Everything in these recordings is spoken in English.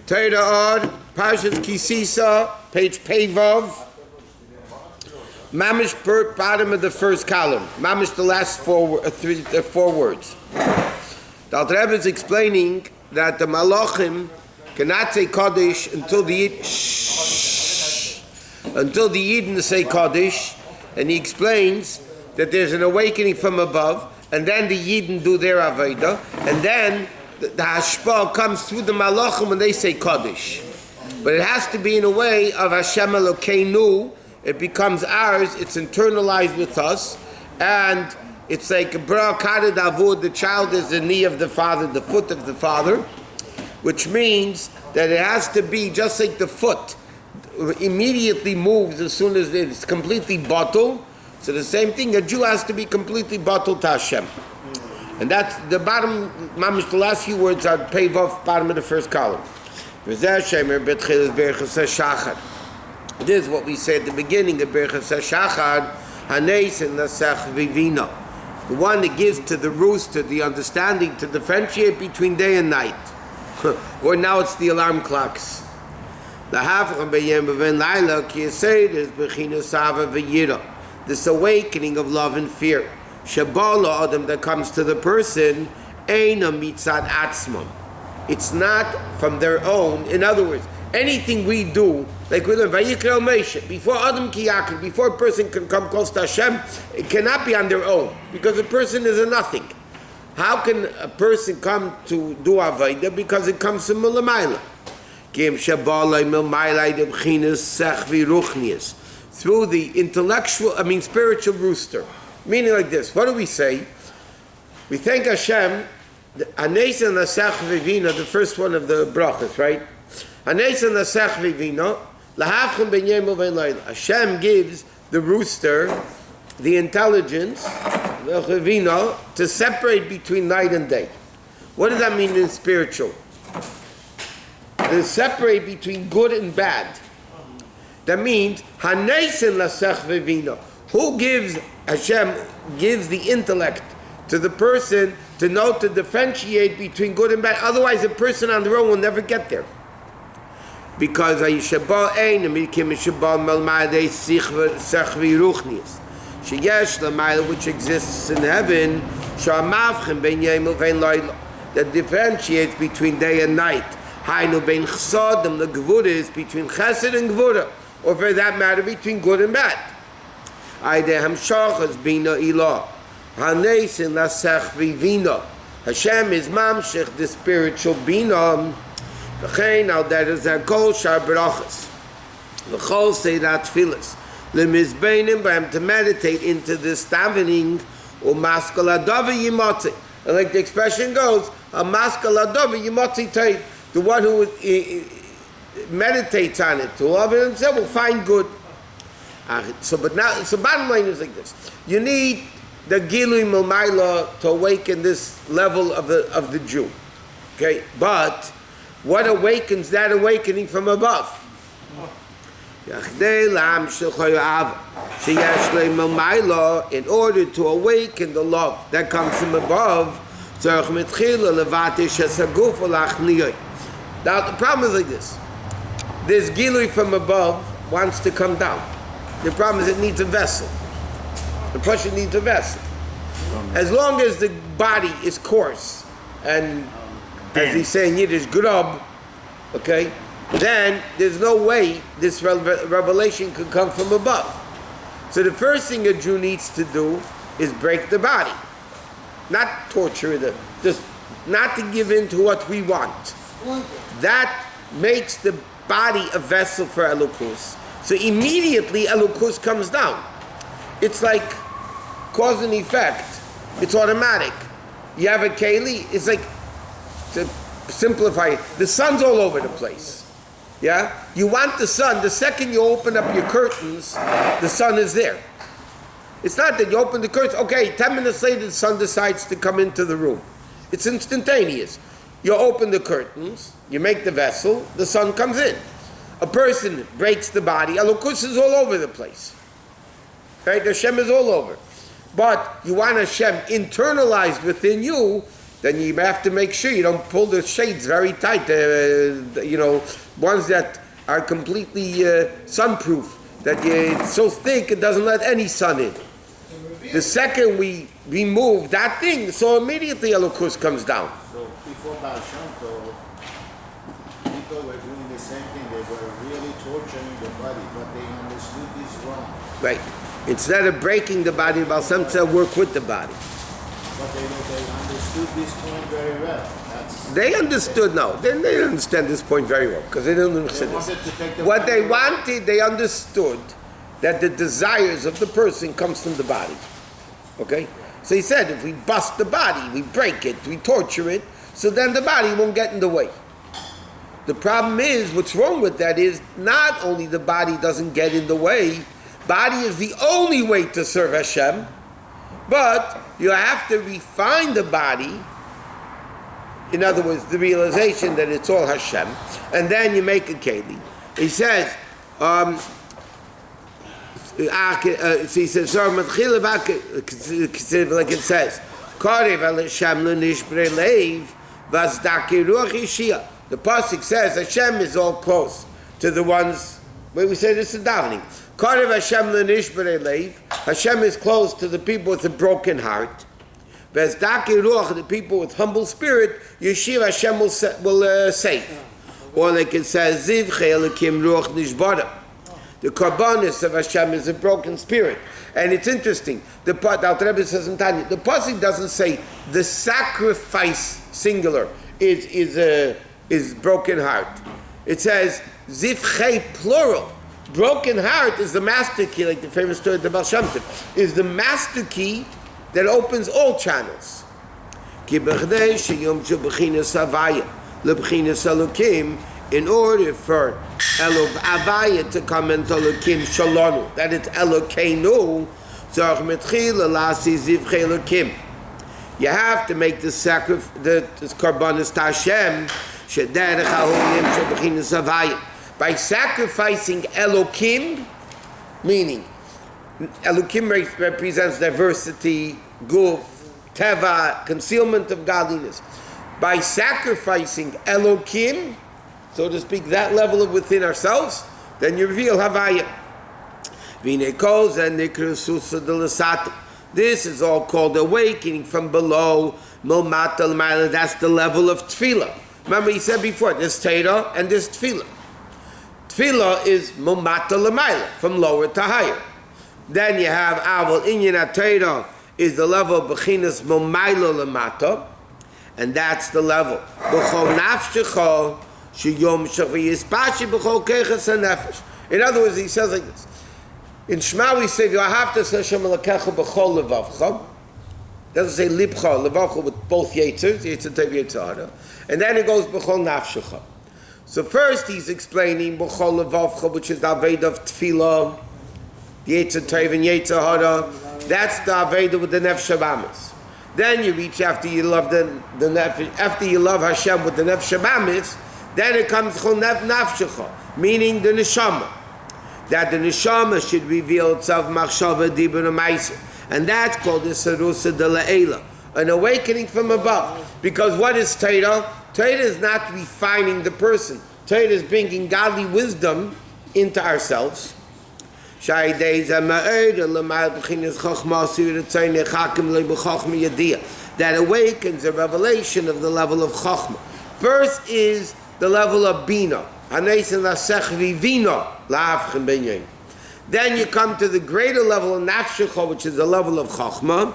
Torah Or, Parshas Ki Tisa, page Pevov. Mamish bottom of the first column. Mamish the last four words. The Alter Rebbe is explaining that the Malachim cannot say Kaddish until the Yidden say Kaddish, and he explains that there's an awakening from above, and then the Yidden do their Avodah, and then the Hashpah comes through the Malachim when they say Kaddish. But it has to be in a way of Hashem Elokeinu. It becomes ours, it's internalized with us, and it's like Bra Kadad Avud, the child is the knee of the father, the foot of the father, which means that it has to be just like the foot immediately moves as soon as it's completely bottled. So the same thing, a Jew has to be completely bottled to Hashem. And that's the bottom, mamish, the last few words are Pevov, bottom of the first column. This is what we say at the beginning of Berchas HaShachar, Hanes and Nasach Vivina. The one that gives to the rooster the understanding to differentiate between day and night. Or now it's the alarm clocks. This awakening of love and fear. Shabala Adam that comes to the person, Eina Mitzad Atzmon. It's not from their own. In other words, anything we do, like we learn, Vayikra Moshe, before Adam Ki Yaakov, before a person can come close to Hashem, it cannot be on their own, because a person is a nothing. How can a person come to do Avodah? Because it comes from Milamayla. Through the intellectual, spiritual rooster. Meaning like this, what do we say? We thank Hashem, Anes and Nasach Vivina, the first one of the brachas, right? Anes and Nasach Vivina, Lahavchem ben Yom uvein Layla. Hashem gives the rooster the intelligence, the Vivina, to separate between night and day. What does that mean in spiritual? To separate between good and bad. That means Hanes and Nasach Vivina. Who gives? Hashem gives the intellect to the person to know to differentiate between good and bad. Otherwise, a person on their own will never get there. Because which exists in heaven, that differentiates between day and night. Between chesed and gvura, or for that matter, between good and bad. Hashem is mamshech, the spiritual bina. Now that is our goal, shar brachas. V'chol say that tefillas. Lemizbeinim, by him to meditate into this davening, u'maskal adavi yimotzi. And like the expression goes, a maskal adavi yimotzi taif. The one who meditates on it, to love it himself, will find good. So bottom line is like this. You need the Gilui Milmaila to awaken this level of the Jew. Okay? But what awakens that awakening from above? In order to awaken the love that comes from above, now the problem is like this. This Gilui from above wants to come down. The problem is it needs a vessel. The person needs a vessel. As long as the body is coarse and, as they say in Yiddish, grub, okay, then there's no way this revelation could come from above. So the first thing a Jew needs to do is break the body. Not torture it, just not to give in to what we want. That makes the body a vessel for Elokus. So immediately Elokus comes down. It's like cause and effect. It's automatic. You have a keli, it's like, to simplify it, the sun's all over the place. Yeah? You want the sun, the second you open up your curtains, the sun is there. It's not that you open the curtains, okay, 10 minutes later the sun decides to come into the room. It's instantaneous. You open the curtains, you make the vessel, the sun comes in. A person breaks the body, Elokus is all over the place. Right? Hashem is all over. But you want Hashem internalized within you, then you have to make sure you don't pull the shades very tight. Ones that are completely sunproof, that it's so thick it doesn't let any sun in. The second we remove that thing, so immediately Elokus comes down. So before Baal Shem Tov, people were doing the same thing. They were really torturing the body, but they understood this wrong. Right. Instead of breaking the body, Baal Shem Tov work with the body. But they understood this point very well. They understood, no. They didn't understand this point very well, because they didn't understand this. What they wanted, they understood that the desires of the person comes from the body. Okay? So he said, if we bust the body, we break it, we torture it, so then the body won't get in the way. The problem is, what's wrong with that is, not only the body doesn't get in the way, body is the only way to serve Hashem, but you have to refine the body. In other words, the realization that it's all Hashem, and then you make a keli. He says, like it says, the pasuk says Hashem is all close to the ones where we say this is davening. Hashem is close to the people with a broken heart. The people with humble spirit, Yeshiva Hashem will save. Or like it says, Ziv Chelakim Ruach Nishbara. The karbanis of Hashem is a broken spirit. And it's interesting. The Alter Rebbe says in Tanya, the pasuk doesn't say the sacrifice singular is broken heart. It says Zivchei plural. Broken heart is the master key, like the famous story of the Baal Shem Tov, is the master key that opens all channels. In order for Elov Avaya to come into Elokim Shalonu, that it's Elokeinu, you have to make the sacrifice, the Karbanis Tashem, by sacrificing Elokim, meaning Elokim represents diversity, guf, teva, concealment of godliness. By sacrificing Elokim, so to speak, that level of within ourselves, then you reveal Havaya. This is all called awakening from below. That's the level of tefillah. Remember he said before, there's Torah and there's tefillah. Tefillah is momata l'mayla, from lower to higher. Then you have Aval Inyan Torah is the level of Bechinas Momayla Lamata, and that's the level. B'chol nafshecha sheyom shavi yispashi b'chol keches hanefesh. In other words, he says like this. In Shema we say, you have to say Hashem Elokecha b'chol levavcha. Doesn't say libcha, levavcha with both yitzers, yitzer tov, yitzer hara. And then it goes b'chol nafshecha. So first he's explaining b'chol levavcha, which is the Aved of Tefillah, Yetzer Tov and Yetzer Hara. That's the Aveda with the Nefesh Habamis. Then you reach after you love the Nefesh, after you love Hashem with the Nefesh Habamis, then it comes Chol Nafshecha, meaning the Neshama. That the Neshama should reveal itself Machshava Dibur U'Maaseh. And that's called the Sarusa de La'ela, an awakening from above. Because what is Torah? Torah is not refining the person. Torah is bringing godly wisdom into ourselves. That awakens a revelation of the level of Chokhmah. First is the level of Bina. Then you come to the greater level of Nafshecha, which is the level of Chokhmah.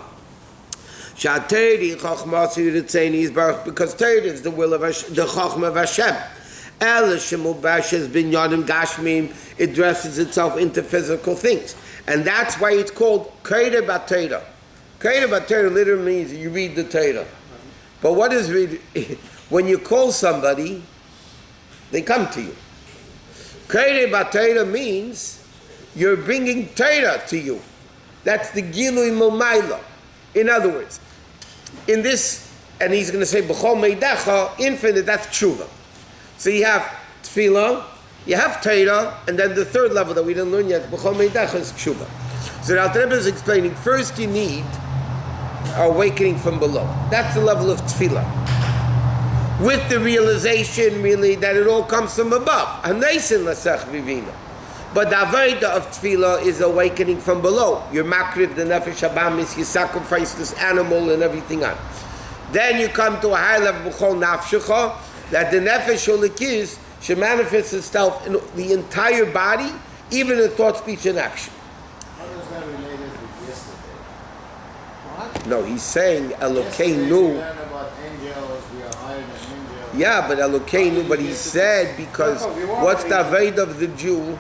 Because Torah is the will of the Chokhmah of Hashem. It dresses itself into physical things. And that's why it's called Kreida B'Torah. Kreida B'Torah literally means you read the Torah. But what is read? When you call somebody, they come to you. Kreida B'Torah means you're bringing Torah to you. That's the Gilui Momayla. In other words, in this, and he's going to say, B'chol Meidecha, infinite, that's Tshuva. So you have Tefillah, you have Torah, and then the third level that we didn't learn yet, B'chol Meidecha, is Tshuva. So the Alter Rebbe is explaining, first you need are awakening from below. That's the level of tefillah. With the realization, really, that it all comes from above. But the avodah of tefillah is awakening from below. You're makriv the nefesh habamis, you sacrifice this animal and everything on. Then you come to a high level b'chol nafshecha, that the nefesh holikis should manifest itself in the entire body, even in thought, speech, and action. How is that related with yesterday? What? No, he's saying Yesterday Elokeinu. we learned about angels, we are higher than angels. Yeah, but Elokeinu, but he said because what's the avodah of the Jew?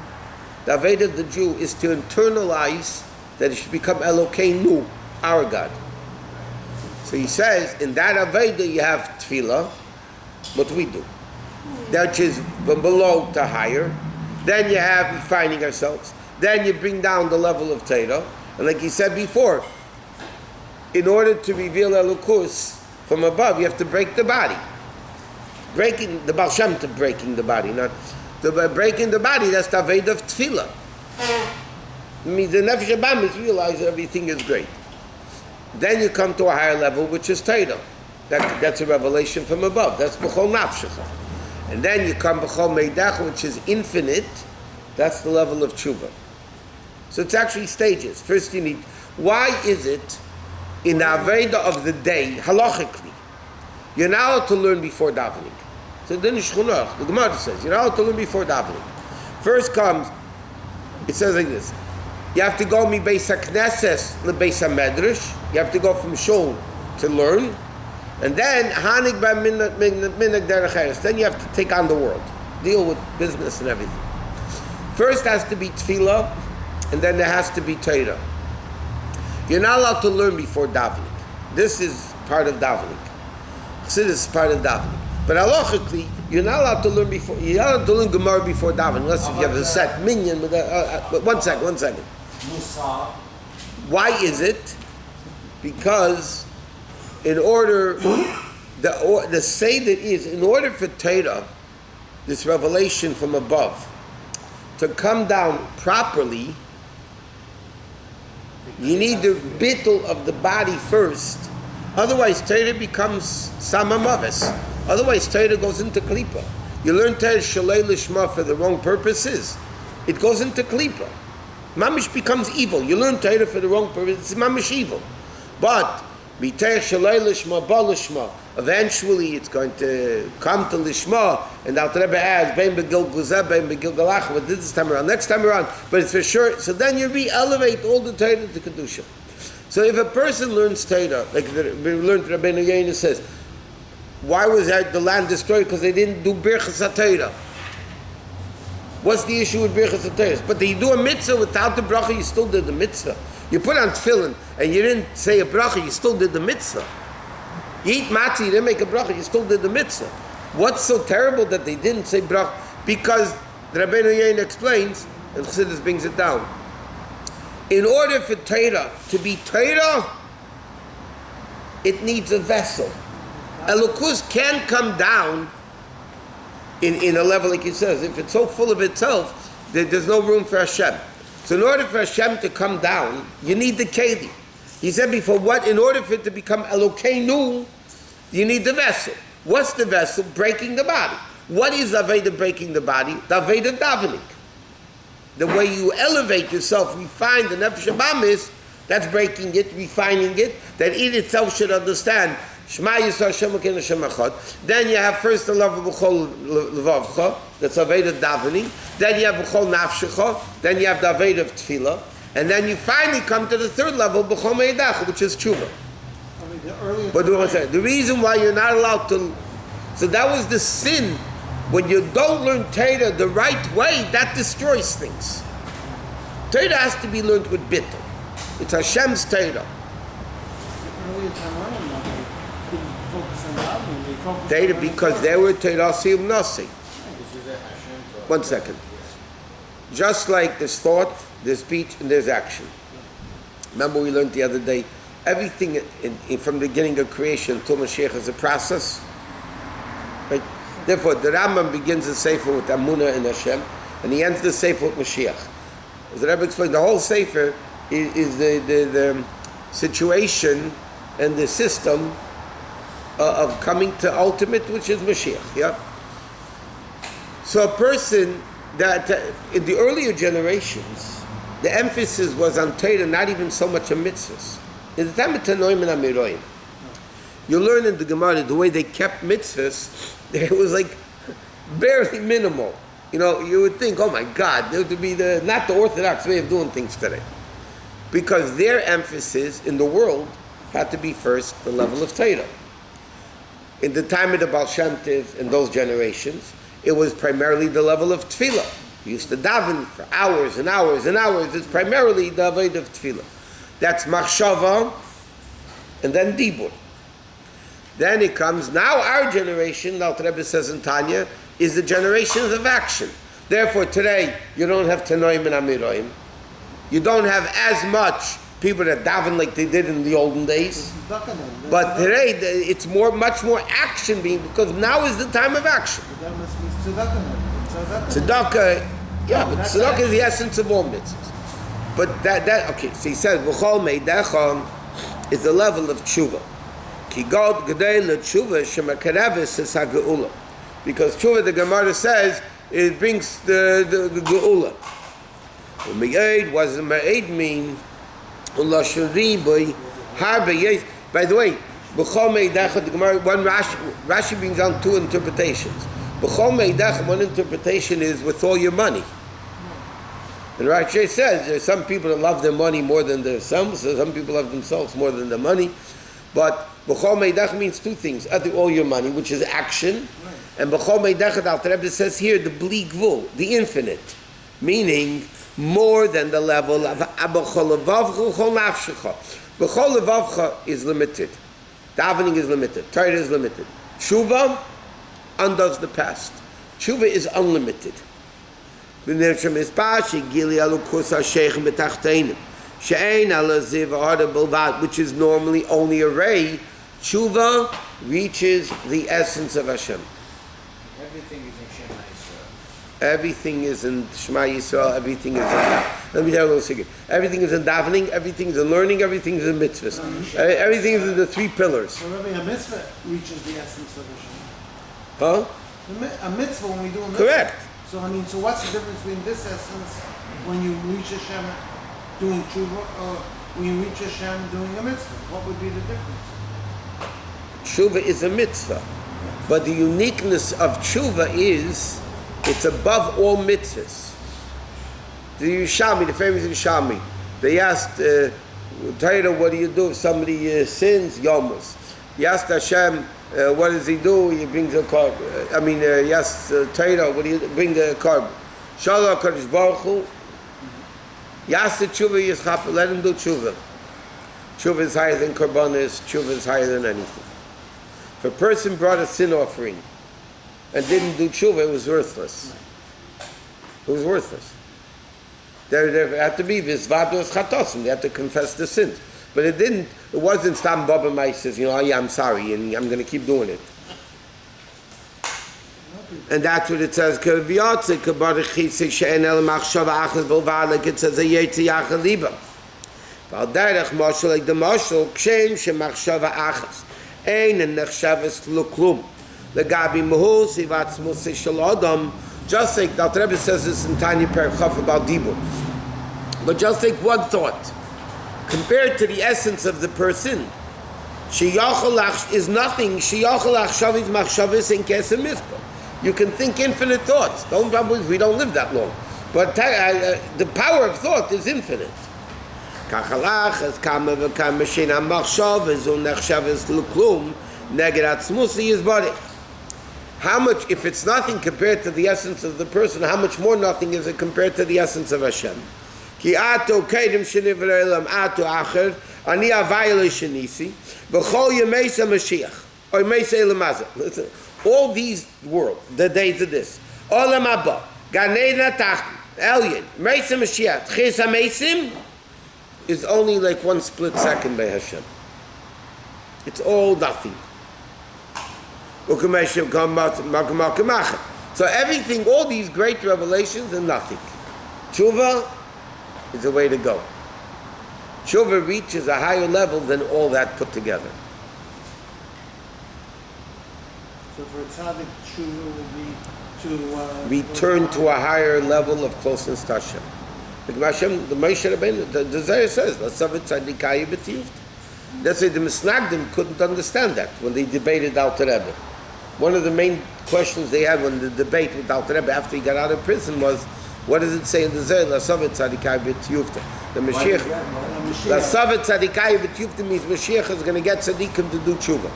The avodah of the Jew is to internalize that it should become Elokeinu, our God. So he says, in that avodah you have tefillah, what we do. That is from below to higher. Then you have refining ourselves. Then you bring down the level of Torah. And like he said before, in order to reveal Elokus from above, you have to break the body. Breaking the Baal Shem Tov, breaking the body, not by breaking the body. That's the avodah of tefillah. It means the nefesh habamis realize that everything is great. Then you come to a higher level, which is Torah. That's a revelation from above. That's b'chol nafshecha. And then you come b'chol meidach, which is infinite. That's the level of tshuva. So it's actually stages. First you need, why is it in the avodah of the day, halachically, you're not allowed to learn before davening? So then the Gemara says, you're not allowed to learn before davening. First comes, it says like this, you have to go mi beis haknesses le beis hamedrash. You have to go from shul to learn, and then hanig ba minhag derech eretz. Then you have to take on the world, deal with business and everything. First has to be tefillah, and then there has to be Torah. You're not allowed to learn before davening. This is part of davening. Chassidus is part of davening. But halachically, you're not allowed to learn before. You're not allowed to learn Gemara before davening, unless if you have a set minyan. But one second. Musa. Why is it? Because in order, the Seder is, in order for Torah, this revelation from above, to come down properly, you need the bittul of the body first. Otherwise, Torah becomes samamavis. Otherwise, Torah goes into klipa. You learn Torah shalei lishma for the wrong purposes, it goes into klipa. Mamish becomes evil. You learn Torah for the wrong purpose, it's mamish evil. But eventually it's going to come to lishma, and Al Rebbe adds bein begil guzeh, bein begil galach. But this time around, next time around, but it's for sure. So then you re-elevate all the Torah to kedusha. So if a person learns Torah, like we learned, Rabbi Yosef says, why was the land destroyed? Because they didn't do birchas haTorah. What's the issue with birchas haTorah? But you do a mitzvah without the bracha, you still did the mitzvah. You put on tefillin and you didn't say a bracha, you still did the mitzvah. You eat matzah, you didn't make a bracha, you still did the mitzvah. What's so terrible that they didn't say bracha? Because the Rabbi Yosef explains, and Chassidus brings it down. In order for Torah to be Torah, it needs a vessel. Elokus can't come down in a level like it says. If it's so full of itself, there's no room for Hashem. So in order for Hashem to come down, you need the keli. He said before, what? In order for it to become Elokeinu, you need the vessel. What's the vessel? Breaking the body. What is Aveda breaking the body? The Aveda davening. The way you elevate yourself, refine the Nefesh Habamis, that's breaking it, refining it, that it itself should understand Shema Yisrael Hashem Elokeinu Hashem Echad. Then you have first the love of B'chol Levavcha, that's Aveda davening. Then you have B'chol Nafshecha. Then you have the Aveda of Tefillah. And then you finally come to the third level, B'chol Meidach, which is Tshuva. But the reason why you're not allowed to, so that was the sin. When you don't learn Torah the right way, that destroys things. Torah has to be learned with bittul. It's Hashem's Torah. Torah, because they were Torah Siyum Nasi. 1 second. Just like there's thought, there's speech, and there's action. Remember we learned the other day, everything from the beginning of creation till Mashiach is a process. Right? Therefore, the Rambam begins the Sefer with Amunah and Hashem, and he ends the Sefer with Mashiach. As the Rebbe explained, the whole Sefer is the situation and the system of coming to ultimate, which is Mashiach. Yeah. So a person that in the earlier generations, the emphasis was on Torah, not even so much on mitzvahs. In the time of Tanoim and Amiroim, you learn in the Gemara the way they kept mitzvahs, it was like barely minimal. You know, you would think, oh my God, there would be not the orthodox way of doing things today. Because their emphasis in the world had to be first the level of Torah. In the time of the Baal Shem Tov, in those generations, it was primarily the level of tefillah. We used to daven for hours and hours and hours. It's primarily the avodah of tefillah. That's machshava, and then dibur. Then it comes, now our generation, the Alter Rebbe says in Tanya, is the generations of action. Therefore today, you don't have Tanoim and Amiroim. You don't have as much people that daven like they did in the olden days. But today, it's much more action being, because now is the time of action. Tzedakah, yeah, but tzedakah is the essence of all mitzvahs. But okay, so he says, V'chol meidecha is the level of tshuva. Ki god gedei l'tshuva shemakareves es ha'geula. Because tshuva, the Gemara says, it brings the geula. Me'ed, was the me'ed mean? By the way, B'chol meidecha, the Gemara, one Rashi brings down two interpretations. B'chol meidecha, one interpretation is with all your money. And Rashi says there's some people that love their money more than themselves, so some people love themselves more than their money. But B'chol meidach means two things: all your money, which is action, and B'chol meidach, the Alter Rebbe says here, the bli gvul, the infinite, meaning more than the level of B'chol levavcha, chol nafshecha. B'chol levavcha is limited. Davening is limited. Torah is limited. Tshuva undoes the past. Tshuva is unlimited. Which is normally only a ray. Tshuva reaches the essence of Hashem. Everything is in Shema Yisrael. Everything is in Shema Yisrael. Everything is in, let me tell you a little secret. Everything is in davening. Everything is in learning. Everything is in mitzvahs. Everything is in the three pillars. So Rabbi, a mitzvah reaches the essence of Hashem. Huh? A mitzvah, when we do a mitzvah. Correct. So so what's the difference between this essence when you reach Hashem doing tshuva, or when you reach Hashem doing a mitzvah? What would be the difference? Tshuva is a mitzvah, but the uniqueness of tshuva is it's above all mitzvahs. The Yerushalmi, the famous Yerushalmi, they asked Torah, what do you do if somebody sins? Yomos. He asked Hashem, what does he do? He brings a carbon. He asks Torah, what do you bring a carbon? Shalom HaKadosh Baruch Hu. He asks the tshuva Yischaper, let him do tshuva. Tshuva is higher than karbanis. Tshuva is higher than anything. If a person brought a sin offering and didn't do tshuva, it was worthless. It was worthless. There had to be visvados chatosim. They had to confess the sins. But it wasn't Stam Baba Mai says, I'm sorry, and I'm going to keep doing it. And that's what it says. Like it says, like the marshal, kshem shemachshava achas. Ein and nechshavas luklum. Legabi mahus ivatzmus shalodam. Just like the Rebbe says this in Tanya Perchaf about Dibur. But just take one thought. Compared to the essence of the person, sheyachalach is nothing. Sheyachalach shavit machshavas in kesem mizpah. You can think infinite thoughts. We don't live that long. But the power of thought is infinite. Kachalach as kama v'kama sheina machshavas unechshavas luklum neged atzmusi is body. How much, if it's nothing compared to the essence of the person, how much more nothing is it compared to the essence of Hashem? Ki ato kedim shenivra elam ato acher ani avayle shenisi v'chol yemeisa Mashiach or yemeisa elamazah. Listen, all these world, the days of this, olam haba, ganei natach, elyon, meisa Mashiach, chis hameisim, is only like one split second by Hashem. It's all nothing. So everything, all these great revelations are nothing. Tshuva is the way to go. Tshuva reaches a higher level than all that put together. So for a tzaddik, tshuva would be to Return to a higher level of closeness to Hashem. The Moshe Rabbeinu, the Zohar says, "Lasavet tzaddikai b'tiyuvta." That's why the Misnagdim couldn't understand that when they debated Alter Rebbe. One of the main questions they had when the debate with Alter Rebbe after he got out of prison was, what does it say in the Zohar? Lasavet tzaddikai b'tiyuvta. The Mashiach, Lasavet tzaddikai b'tiyuvta means Mashiach is going to get tzaddikim to do tshuva.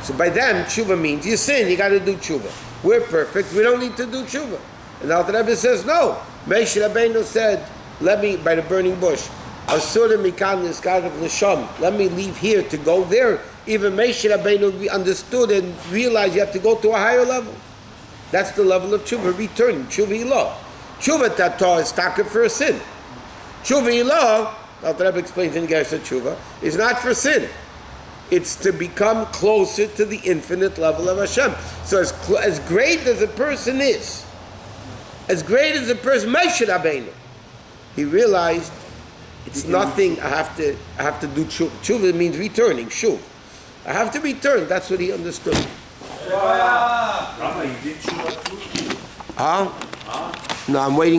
So by them, tshuva means you sin, you got to do tshuva. We're perfect, we don't need to do tshuva. And Alter Rebbe says, no. Moshe Rabbeinu said, let me, by the burning bush, Asur mikan niskar of l'sham. Let me leave here to go there. Even Moshe Rabbeinu understood and realized you have to go to a higher level. That's the level of tshuva, returning, tshuva ilah. Tshuva tata is taka for a sin. Tshuva ilah, Alter Rebbe explains in Gersa tshuva, is not for sin. It's to become closer to the infinite level of Hashem. So as great as a person is, as great as a person, Moshe Rabbeinu, he realized it's nothing. I have to do tshuva. Tshuva means returning. Shuv. I have to return. That's what he understood. Rabbi, you did tshuva too? Huh? No, I'm waiting.